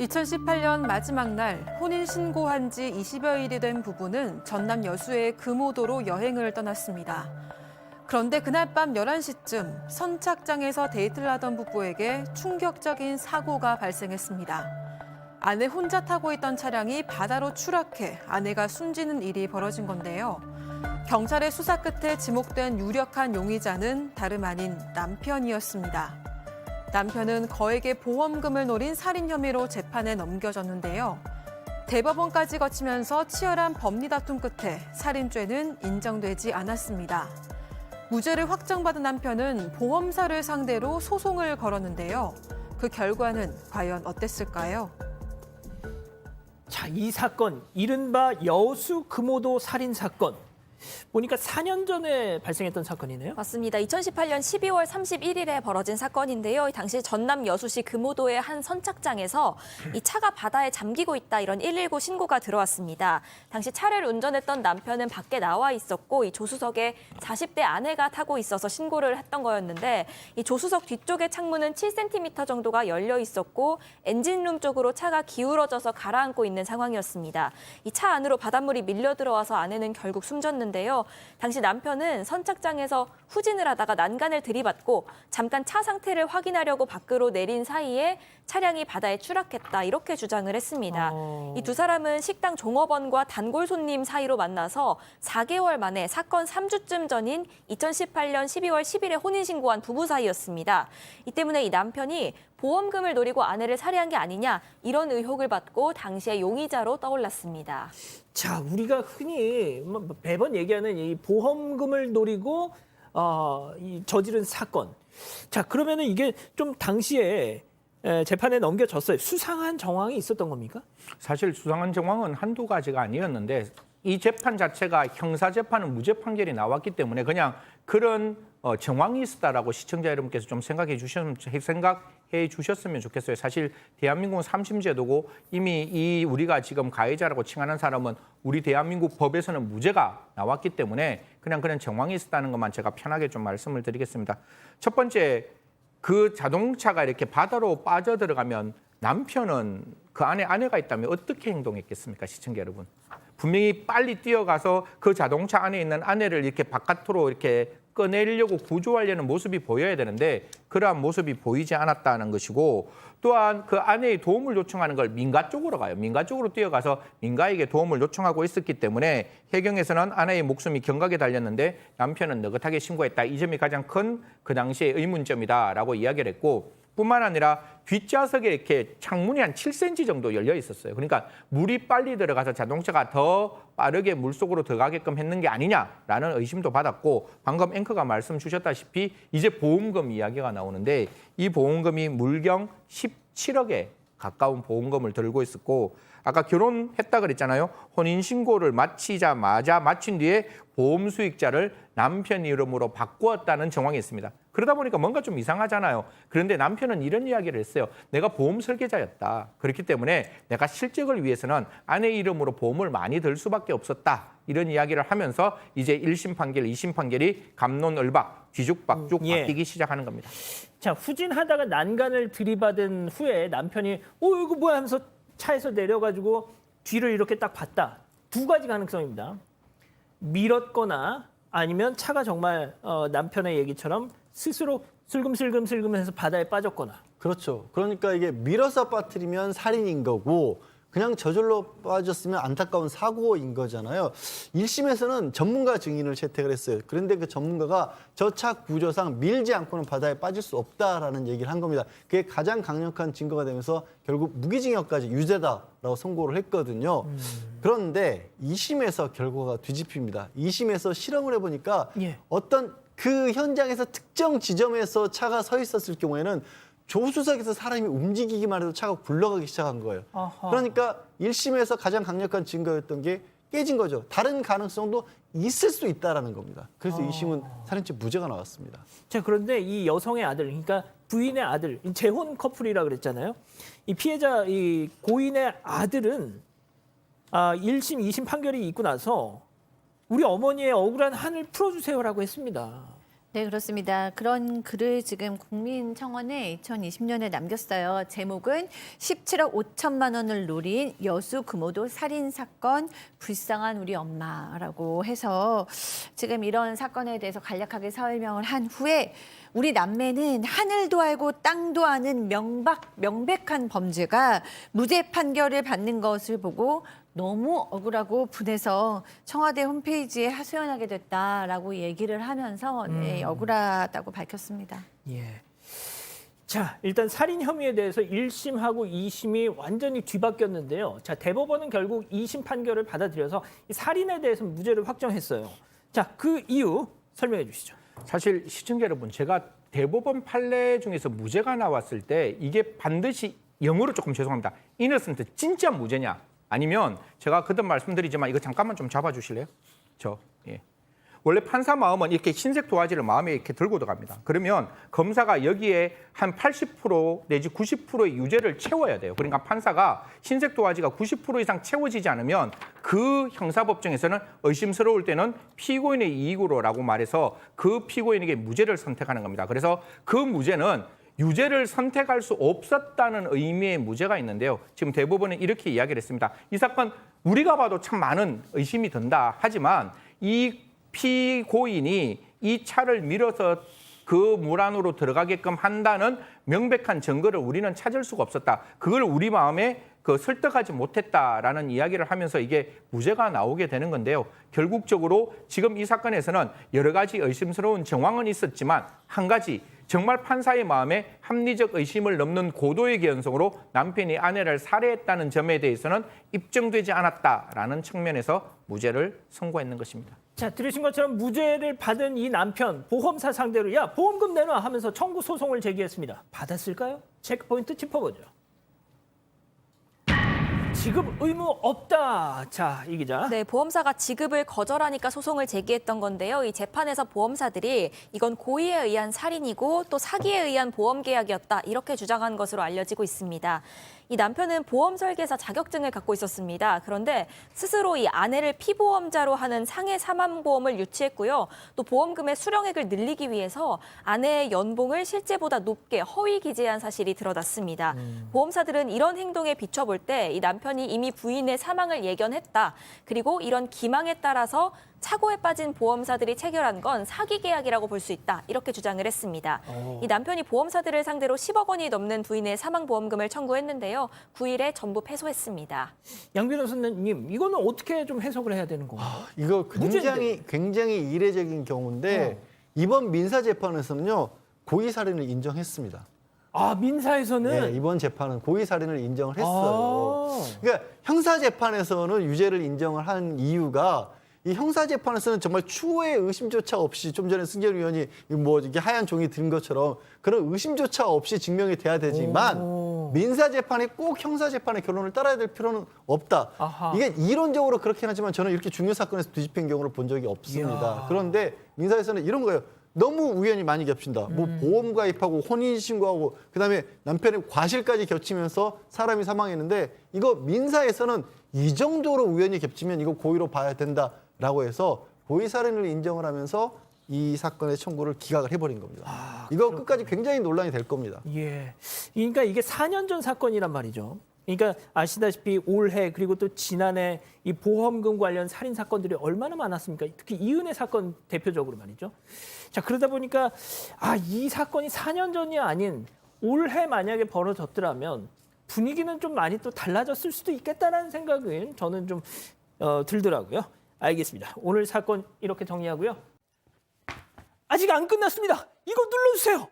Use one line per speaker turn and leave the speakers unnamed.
2018년 마지막 날 혼인 신고한 지 20여일이 된 부부는 전남 여수의 금오도로 여행을 떠났습니다. 그런데 그날 밤 11시쯤 선착장에서 데이트를 하던 부부에게 충격적인 사고가 발생했습니다. 아내 혼자 타고 있던 차량이 바다로 추락해 아내가 숨지는 일이 벌어진 건데요. 경찰의 수사 끝에 지목된 유력한 용의자는 다름 아닌 남편이었습니다. 남편은 거액의 보험금을 노린 살인 혐의로 재판에 넘겨졌는데요. 대법원까지 거치면서 치열한 법리 다툼 끝에 살인죄는 인정되지 않았습니다. 무죄를 확정받은 남편은 보험사를 상대로 소송을 걸었는데요. 그 결과는 과연 어땠을까요?
자, 이 사건, 이른바 여수 금오도 살인 사건. 보니까 4년 전에 발생했던 사건이네요.
맞습니다. 2018년 12월 31일에 벌어진 사건인데요. 당시 전남 여수시 금오도의 한 선착장에서 이 차가 바다에 잠기고 있다 이런 119 신고가 들어왔습니다. 당시 차를 운전했던 남편은 밖에 나와 있었고 이 조수석에 40대 아내가 타고 있어서 신고를 했던 거였는데 이 조수석 뒤쪽의 창문은 7cm 정도가 열려 있었고 엔진룸 쪽으로 차가 기울어져서 가라앉고 있는 상황이었습니다. 이 차 안으로 바닷물이 밀려 들어와서 아내는 결국 숨졌는데요. 당시 남편은 선착장에서 후진을 하다가 난간을 들이받고 잠깐 차 상태를 확인하려고 밖으로 내린 사이에 차량이 바다에 추락했다 이렇게 주장을 했습니다. 이 두 사람은 식당 종업원과 단골 손님 사이로 만나서 4개월 만에 사건 3주쯤 전인 2018년 12월 10일에 혼인신고한 부부 사이였습니다. 이 때문에 이 남편이 보험금을 노리고 아내를 살해한 게 아니냐 이런 의혹을 받고 당시의 용의자로 떠올랐습니다.
자, 우리가 흔히 매번 얘기하는 이 보험금을 노리고 이 저지른 사건. 자, 그러면은 이게 좀 당시에 재판에 넘겨졌어요. 수상한 정황이 있었던 겁니까?
사실 수상한 정황은 한두 가지가 아니었는데 이 재판 자체가 형사재판은 무죄 판결이 나왔기 때문에 그냥 그런 정황이 있었다라고 시청자 여러분께서 좀 생각해 주셨으면 좋겠어요. 사실 대한민국은 3심 제도고 이미 우리가 지금 가해자라고 칭하는 사람은 우리 대한민국 법에서는 무죄가 나왔기 때문에 그냥 그런 정황이 있었다는 것만 제가 편하게 좀 말씀을 드리겠습니다. 첫 번째, 그 자동차가 이렇게 바다로 빠져들어가면 남편은 그 안에 아내가 있다면 어떻게 행동했겠습니까, 시청자 여러분? 분명히 빨리 뛰어가서 그 자동차 안에 있는 아내를 이렇게 바깥으로 이렇게 꺼내려고 구조하려는 모습이 보여야 되는데 그러한 모습이 보이지 않았다는 것이고, 또한 그 아내의 도움을 요청하는 걸 민가 쪽으로 가요. 민가 쪽으로 뛰어가서 민가에게 도움을 요청하고 있었기 때문에 해경에서는 아내의 목숨이 경각에 달렸는데 남편은 느긋하게 신고했다. 이 점이 가장 큰 그 당시의 의문점이다라고 이야기를 했고, 뿐만 아니라 뒷좌석에 이렇게 창문이 한 7cm 정도 열려 있었어요. 그러니까 물이 빨리 들어가서 자동차가 더 빠르게 물속으로 들어가게끔 했는 게 아니냐라는 의심도 받았고, 방금 앵커가 말씀 주셨다시피 이제 보험금 이야기가 나오는데 이 보험금이 물경 17억에 가까운 보험금을 들고 있었고, 아까 결혼했다 그랬잖아요. 혼인신고를 마치자마자 마친 뒤에 보험 수익자를 남편 이름으로 바꾸었다는 정황이 있습니다. 그러다 보니까 뭔가 좀 이상하잖아요. 그런데 남편은 이런 이야기를 했어요. 내가 보험 설계자였다. 그렇기 때문에 내가 실적을 위해서는 아내 이름으로 보험을 많이 들 수밖에 없었다. 이런 이야기를 하면서 이제 1심 판결, 2심 판결이 갑론을박, 뒤죽박죽 바뀌기 시작하는 겁니다.
자, 후진하다가 난간을 들이받은 후에 남편이 이거 뭐야 하면서 차에서 내려가지고 뒤를 이렇게 딱 봤다. 두 가지 가능성입니다. 밀었거나 아니면 차가 정말 남편의 얘기처럼 스스로 슬금슬금슬금해서 바다에 빠졌거나.
그렇죠. 그러니까 이게 밀어서 빠뜨리면 살인인 거고 그냥 저절로 빠졌으면 안타까운 사고인 거잖아요. 1심에서는 전문가 증인을 채택을 했어요. 그런데 그 전문가가 저 차 구조상 밀지 않고는 바다에 빠질 수 없다라는 얘기를 한 겁니다. 그게 가장 강력한 증거가 되면서 결국 무기징역까지 유죄다라고 선고를 했거든요. 그런데 2심에서 결과가 뒤집힙니다. 2심에서 실험을 해보니까 어떤 그 현장에서 특정 지점에서 차가 서 있었을 경우에는 조수석에서 사람이 움직이기만 해도 차가 굴러가기 시작한 거예요.
아하.
그러니까 1심에서 가장 강력한 증거였던 게 깨진 거죠. 다른 가능성도 있을 수 있다라는 겁니다. 그래서 2심은 살인죄 무죄가 나왔습니다.
자, 그런데 이 여성의 아들, 그러니까 부인의 아들, 이 재혼 커플이라 그랬잖아요. 이 피해자, 이 고인의 아들은 1심, 2심 판결이 있고 나서 우리 어머니의 억울한 한을 풀어주세요라고 했습니다.
네, 그렇습니다. 그런 글을 지금 국민청원에 2020년에 남겼어요. 제목은 17억 5천만 원을 노린 여수 금오도 살인 사건 불쌍한 우리 엄마라고 해서 지금 이런 사건에 대해서 간략하게 설명을 한 후에 우리 남매는 하늘도 알고 땅도 아는 명백한 범죄가 무죄 판결을 받는 것을 보고 너무 억울하고 분해서 청와대 홈페이지에 하소연하게 됐다라고 얘기를 하면서 네, 억울하다고 밝혔습니다.
예. 자, 일단 살인 혐의에 대해서 1심하고 2심이 완전히 뒤바뀌었는데요. 자, 대법원은 결국 2심 판결을 받아들여서 이 살인에 대해서 무죄를 확정했어요. 자, 그 이유 설명해 주시죠.
사실 시청자 여러분, 제가 대법원 판례 중에서 무죄가 나왔을 때 이게 반드시 영어로 조금 죄송합니다. innocent, 진짜 무죄냐? 아니면 제가 그때 말씀드리지만 이거 잠깐만 좀 잡아주실래요? 예. 원래 판사 마음은 이렇게 흰색 도화지를 마음에 이렇게 들고 들어갑니다. 그러면 검사가 여기에 한 80% 내지 90%의 유죄를 채워야 돼요. 그러니까 판사가 흰색 도화지가 90% 이상 채워지지 않으면 그 형사법정에서는 의심스러울 때는 피고인의 이익으로라고 말해서 그 피고인에게 무죄를 선택하는 겁니다. 그래서 그 무죄는 유죄를 선택할 수 없었다는 의미의 무죄가 있는데요. 지금 대법원은 이렇게 이야기를 했습니다. 이 사건 우리가 봐도 참 많은 의심이 든다. 하지만 이 피고인이 이 차를 밀어서 그 물 안으로 들어가게끔 한다는 명백한 증거를 우리는 찾을 수가 없었다. 그걸 우리 마음에 설득하지 못했다라는 이야기를 하면서 이게 무죄가 나오게 되는 건데요. 결국적으로 지금 이 사건에서는 여러 가지 의심스러운 정황은 있었지만 한 가지 정말 판사의 마음에 합리적 의심을 넘는 고도의 개연성으로 남편이 아내를 살해했다는 점에 대해서는 입증되지 않았다라는 측면에서 무죄를 선고했는 것입니다.
자, 들으신 것처럼 무죄를 받은 이 남편 보험사 상대로 야, 보험금 내놔 하면서 청구 소송을 제기했습니다. 받았을까요? 체크포인트 짚어보죠. 지급 의무 없다. 자, 이 기자.
네, 보험사가 지급을 거절하니까 소송을 제기했던 건데요. 이 재판에서 보험사들이 이건 고의에 의한 살인이고 또 사기에 의한 보험 계약이었다. 이렇게 주장한 것으로 알려지고 있습니다. 이 남편은 보험 설계사 자격증을 갖고 있었습니다. 그런데 스스로 이 아내를 피보험자로 하는 상해 사망보험을 유치했고요. 또 보험금의 수령액을 늘리기 위해서 아내의 연봉을 실제보다 높게 허위 기재한 사실이 드러났습니다. 보험사들은 이런 행동에 비춰볼 때 이 남편이 이미 부인의 사망을 예견했다. 그리고 이런 기망에 따라서 착오에 빠진 보험사들이 체결한 건 사기 계약이라고 볼 수 있다. 이렇게 주장을 했습니다. 이 남편이 보험사들을 상대로 10억 원이 넘는 부인의 사망보험금을 청구했는데요. 9일에 전부 패소했습니다.
양 변호사님, 이거는 어떻게 좀 해석을 해야 되는 건가요?
이거 굉장히 이례적인 경우인데 이번 민사 재판에서는요 고의 살인을 인정했습니다.
아, 민사에서는?
네, 이번 재판은 고의 살인을 인정을 했어요. 그러니까 형사 재판에서는 유죄를 인정을 한 이유가 이 형사 재판에서는 정말 추후의 의심조차 없이 좀 전에 승재현 의원이 뭐 이게 하얀 종이 든 것처럼 그런 의심조차 없이 증명이 돼야 되지만 민사 재판이 꼭 형사 재판의 결론을 따라야 될 필요는 없다.
아하.
이게 이론적으로 그렇긴 하지만 저는 이렇게 중요 사건에서 뒤집힌 경우를 본 적이 없습니다.
이야.
그런데 민사에서는 이런 거예요. 너무 우연히 많이 겹친다. 뭐 보험 가입하고 혼인 신고하고 그다음에 남편의 과실까지 겹치면서 사람이 사망했는데 이거 민사에서는 이 정도로 우연히 겹치면 이거 고의로 봐야 된다라고 해서 고의 살인을 인정을 하면서 이 사건의 청구를 기각을 해버린 겁니다. 이거 끝까지 굉장히 논란이 될 겁니다.
예. 그러니까 이게 4년 전 사건이란 말이죠. 그러니까 아시다시피 올해 그리고 또 지난해 이 보험금 관련 살인 사건들이 얼마나 많았습니까? 특히 이은혜 사건 대표적으로 말이죠. 자, 그러다 보니까 이 사건이 4년 전이 아닌 올해 만약에 벌어졌더라면 분위기는 좀 많이 또 달라졌을 수도 있겠다라는 생각은 저는 좀 들더라고요. 알겠습니다. 오늘 사건 이렇게 정리하고요. 아직 안 끝났습니다. 이거 눌러주세요.